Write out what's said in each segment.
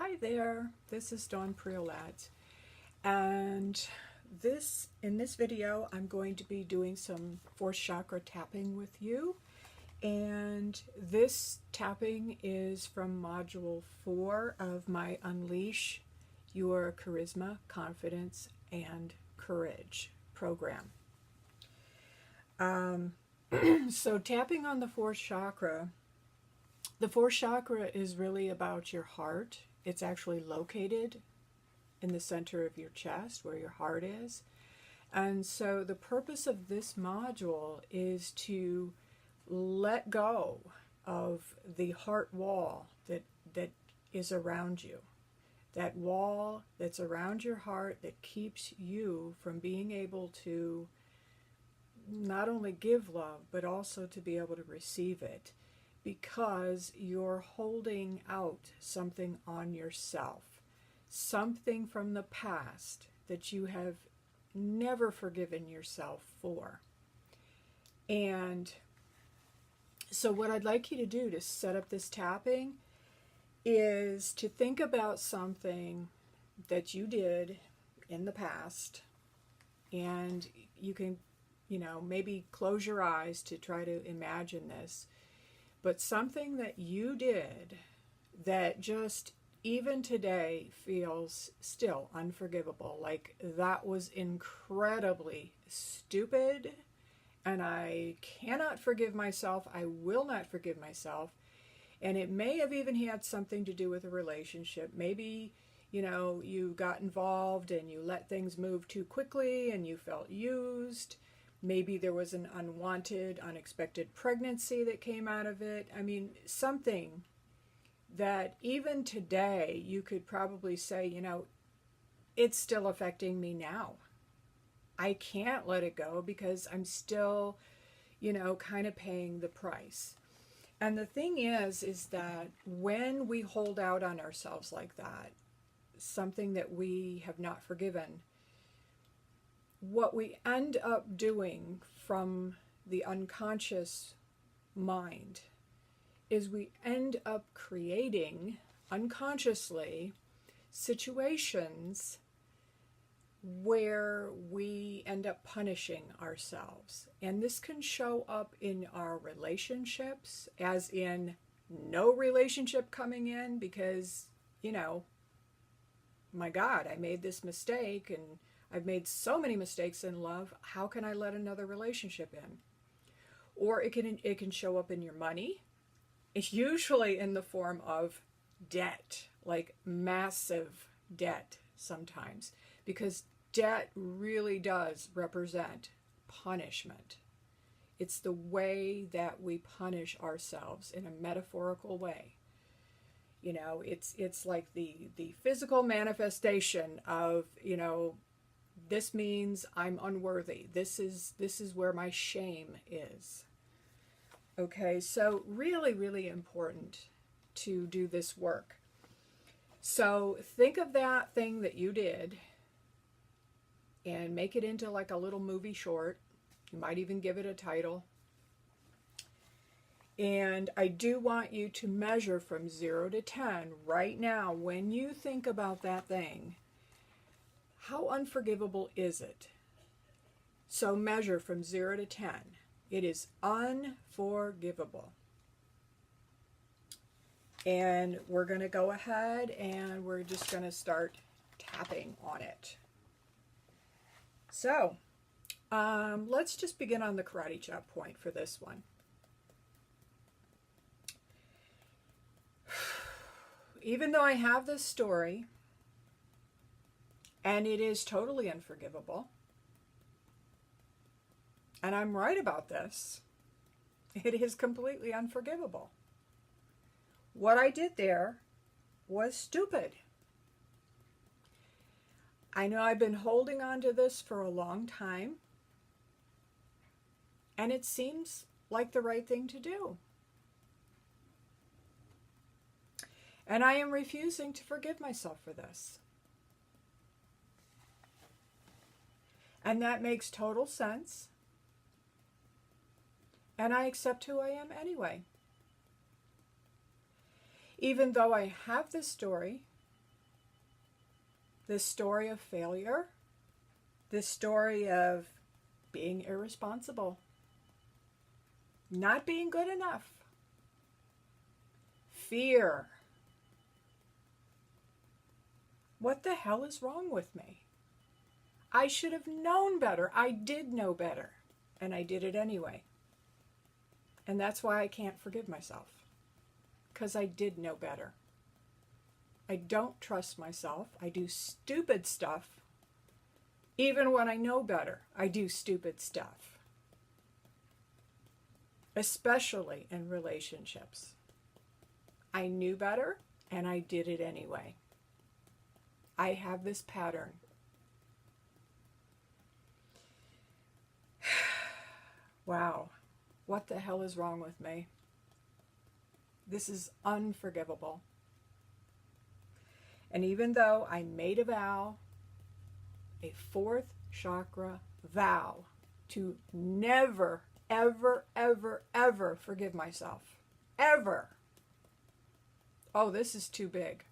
Hi there, this is Dawn Priolat, and in this video I'm going to be doing some fourth chakra tapping with you, and this tapping is from module 4 of my Unleash Your Charisma, Confidence, and Courage program. So tapping on the fourth chakra is really about your heart. It's actually located in the center of your chest where your heart is. And so the purpose of this module is to let go of the heart wall that is around you. That wall that's around your heart that keeps you from being able to not only give love, but also to be able to receive it, because you're holding out something on yourself, something from the past that you have never forgiven yourself for. And so what I'd like you to do to set up this tapping is to think about something that you did in the past, and you can, maybe close your eyes to try to imagine this. But something that you did that just even today feels still unforgivable. Like, that was incredibly stupid, and I cannot forgive myself. I will not forgive myself. And it may have even had something to do with a relationship. Maybe, you got involved and you let things move too quickly and you felt used. Maybe there was an unwanted, unexpected pregnancy that came out of it. I mean, something that even today you could probably say, it's still affecting me now. I can't let it go because I'm still, kind of paying the price. And the thing is that when we hold out on ourselves like that, something that we have not forgiven, what we end up doing from the unconscious mind is we end up creating unconsciously situations where we end up punishing ourselves. And this can show up in our relationships, as in no relationship coming in because, my God, I made this mistake and I've made so many mistakes in love. How can I let another relationship in? Or it can show up in your money. It's usually in the form of debt, like massive debt sometimes, because debt really does represent punishment. It's the way that we punish ourselves in a metaphorical way. It's like the physical manifestation of, this means I'm unworthy. This is where my shame is. Okay, so really, really important to do this work. So think of that thing that you did and make it into like a little movie short. You might even give it a title. And I do want you to measure from 0 to 10 right now. When you think about that thing, how unforgivable is it? So measure from 0 to 10. It is unforgivable. And we're going to go ahead and we're just going to start tapping on it. So let's just begin on the karate chop point for this one. Even though I have this story, and it is totally unforgivable, and I'm right about this, it is completely unforgivable. What I did there was stupid. I know I've been holding on to this for a long time, and it seems like the right thing to do. And I am refusing to forgive myself for this. And that makes total sense. And I accept who I am anyway. Even though I have this story, this story of failure, this story of being irresponsible, not being good enough, fear. What the hell is wrong with me? I should have known better. I did know better, and I did it anyway. And that's why I can't forgive myself, because I did know better. I don't trust myself. I do stupid stuff. Even when I know better, I do stupid stuff. Especially in relationships. I knew better, and I did it anyway. I have this pattern. Wow, what the hell is wrong with me? This is unforgivable. And even though I made a vow, a fourth chakra vow, to never, ever, ever, ever forgive myself. Ever. Oh, this is too big.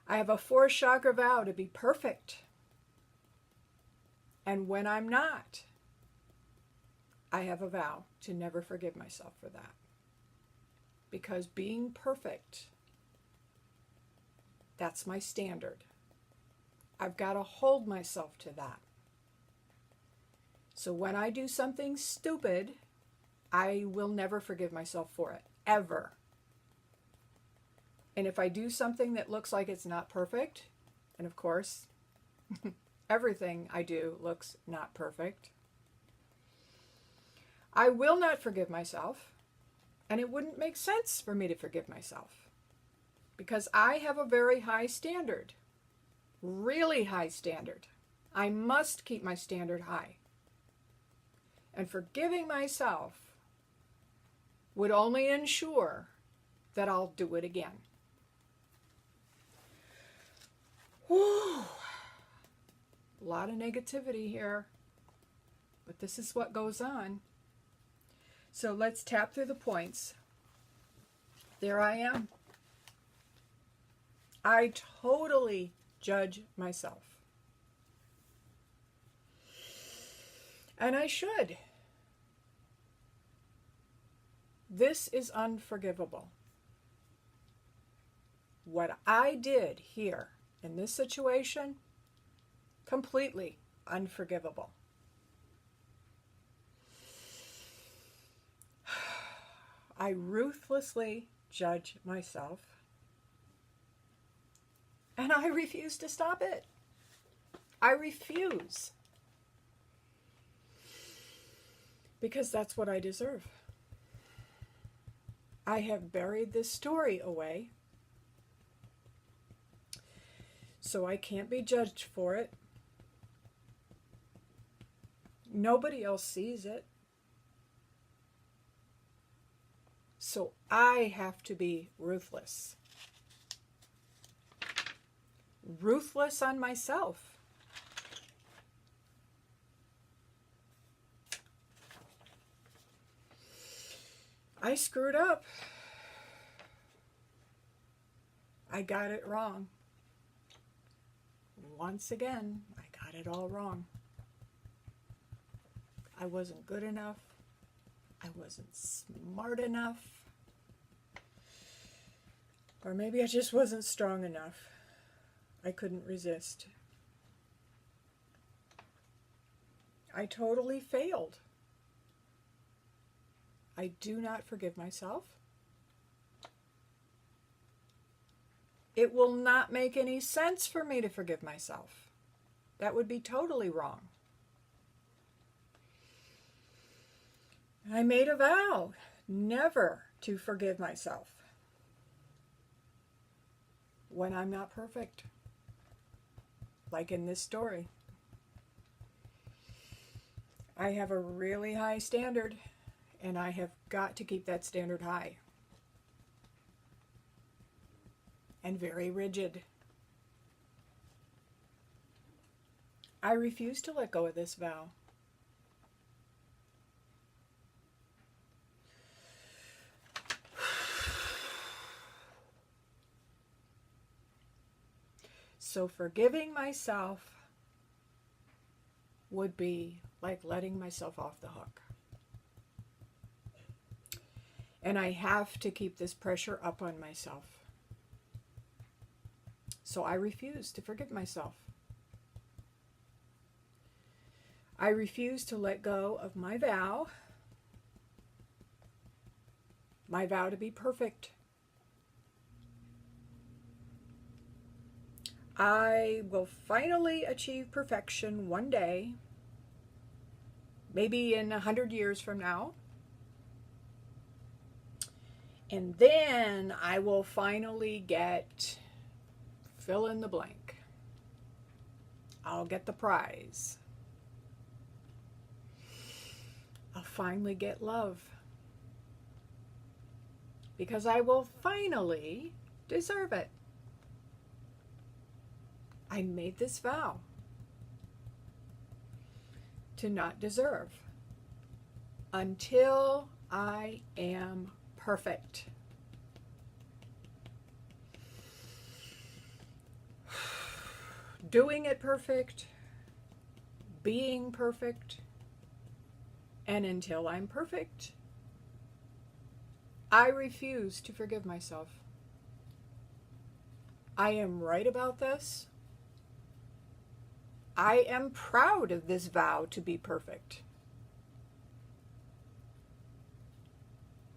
I have a fourth chakra vow to be perfect. And when I'm not, I have a vow to never forgive myself for that. Because being perfect, that's my standard. I've got to hold myself to that. So when I do something stupid, I will never forgive myself for it, ever. And if I do something that looks like it's not perfect, and of course, everything I do looks not perfect, I will not forgive myself, and it wouldn't make sense for me to forgive myself, because I have a very high standard, really high standard. I must keep my standard high. And forgiving myself would only ensure that I'll do it again. Whew. A lot of negativity here, but this is what goes on. So let's tap through the points. There I am. I totally judge myself. And I should. This is unforgivable. What I did here in this situation, completely unforgivable. I ruthlessly judge myself, and I refuse to stop it. I refuse. Because that's what I deserve. I have buried this story away, so I can't be judged for it. Nobody else sees it. So I have to be ruthless. Ruthless on myself. I screwed up. I got it wrong. Once again, I got it all wrong. I wasn't good enough. I wasn't smart enough. Or maybe I just wasn't strong enough. I couldn't resist. I totally failed. I do not forgive myself. It will not make any sense for me to forgive myself. That would be totally wrong. I made a vow never to forgive myself when I'm not perfect, like in this story. I have a really high standard, and I have got to keep that standard high and very rigid. I refuse to let go of this vow. So forgiving myself would be like letting myself off the hook. And I have to keep this pressure up on myself. So I refuse to forgive myself. I refuse to let go of my vow to be perfect. I will finally achieve perfection one day, maybe in 100 years from now. And then I will finally get fill in the blank. I'll get the prize. I'll finally get love. Because I will finally deserve it. I made this vow to not deserve until I am perfect. Doing it perfect, being perfect, and until I'm perfect, I refuse to forgive myself. I am right about this. I am proud of this vow to be perfect.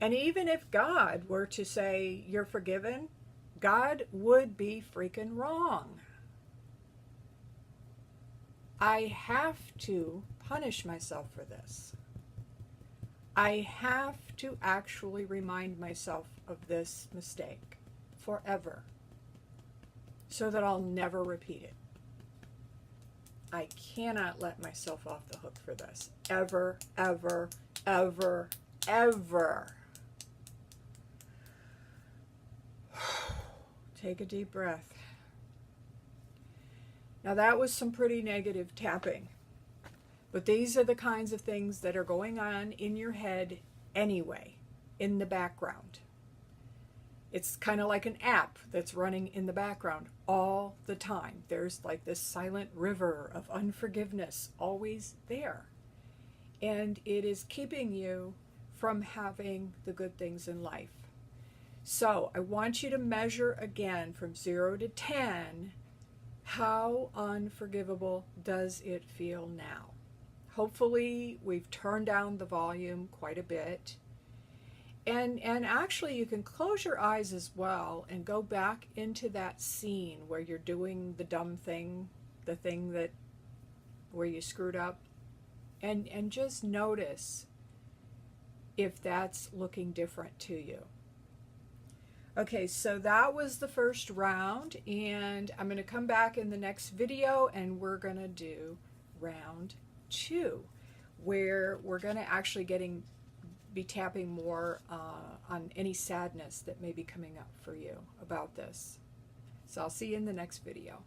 And even if God were to say, you're forgiven, God would be freaking wrong. I have to punish myself for this. I have to actually remind myself of this mistake forever so that I'll never repeat it. I cannot let myself off the hook for this. Ever, ever, ever, ever. Take a deep breath. Now that was some pretty negative tapping. But these are the kinds of things that are going on in your head anyway, in the background. It's kind of like an app that's running in the background all the time. There's like this silent river of unforgiveness always there. And it is keeping you from having the good things in life. So I want you to measure again from 0 to 10. How unforgivable does it feel now? Hopefully we've turned down the volume quite a bit. And actually you can close your eyes as well and go back into that scene where you're doing the dumb thing, the thing that where you screwed up, and just notice if that's looking different to you. Okay, so that was the first round, and I'm going to come back in the next video and we're going to do round 2, where we're going to actually be tapping more on any sadness that may be coming up for you about this. So I'll see you in the next video.